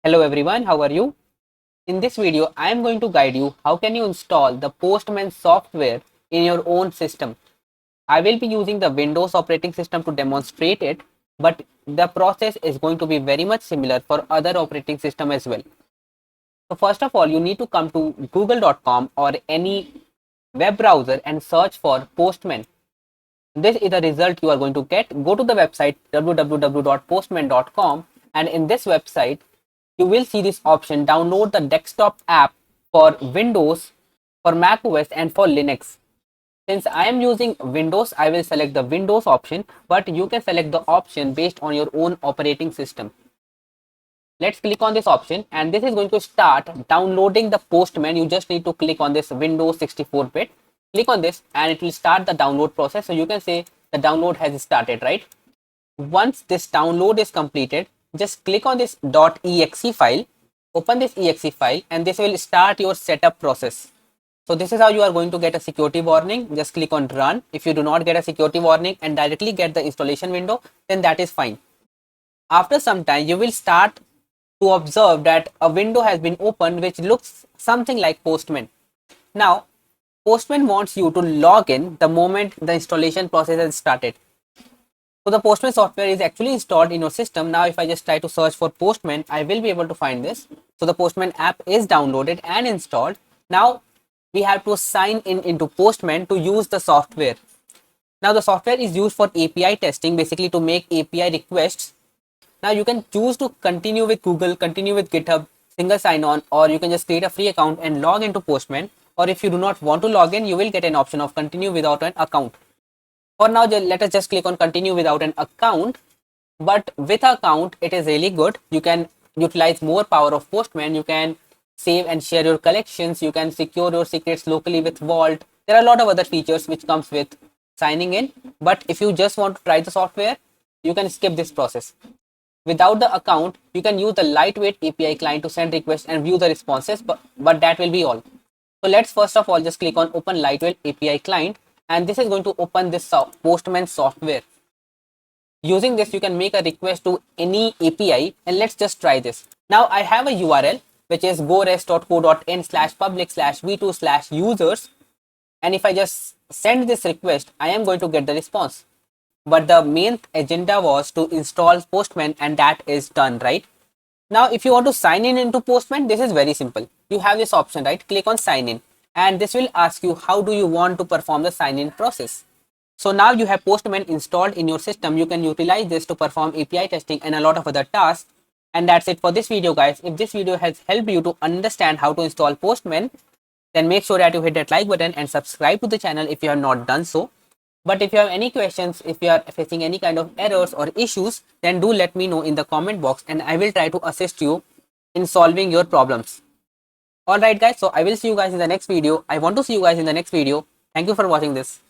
Hello everyone, how are you? In this video, I am going to guide you how can you install the Postman software in your own system. I will be using the Windows operating system to demonstrate it, but the process is going to be very much similar for other operating system as well. So first of all, you need to come to google.com or any web browser and search for Postman. This is the result you are going to get. Go to the website www.postman.com, and in this website you will see this option: download the desktop app for Windows, for macOS and for Linux. Since I am using Windows, I will select the Windows option, but you can select the option based on your own operating system. Let's click on this option, and this is going to start downloading the Postman. You just need to click on this Windows 64-bit. Click on this and it will start the download process. So you can say the download has started, right? Once this download is completed, just click on this .exe file, open this exe file, and this will start your setup process. So this is how you are going to get a security warning. Just click on run. If you do not get a security warning and directly get the installation window, then that is fine. After some time, you will start to observe that a window has been opened which looks something like Postman. Now, Postman wants you to log in the moment the installation process has started. So the Postman software is actually installed in your system. Now if I just try to search for Postman, I will be able to find this. So the Postman app is downloaded and installed. Now we have to sign in into Postman to use the software. Now the software is used for API testing, basically to make API requests. Now you can choose to continue with Google, continue with GitHub, single sign-on, or you can just create a free account and log into Postman. Or if you do not want to log in, you will get an option of continue without an account. For now, let us just click on continue without an account. But with account, it is really good. You can utilize more power of Postman. You can save and share your collections. You can secure your secrets locally with Vault. There are a lot of other features which comes with signing in. But if you just want to try the software, you can skip this process. Without the account, you can use the lightweight API client to send requests and view the responses, but that will be all. So let's first of all just click on open lightweight API client, and this is going to open this Postman software. Using this, you can make a request to any API, and let's just try this. Now I have a URL which is gorest.co.in/public/v2/users, and if I just send this request, I am going to get the response. But the main agenda was to install Postman, and that is done, right? Now, if you want to sign in into Postman, this is very simple. You have this option, right? Click on sign in, and this will ask you how do you want to perform the sign in process. So now you have Postman installed in your system. You can utilize this to perform API testing and a lot of other tasks. And that's it for this video, guys. If this video has helped you to understand how to install Postman, then make sure that you hit that like button and subscribe to the channel if you have not done so. But if you have any questions, if you are facing any kind of errors or issues, then do let me know in the comment box and I will try to assist you in solving your problems. Alright guys, so I will see you guys in the next video. I want to see you guys in the next video. Thank you for watching this.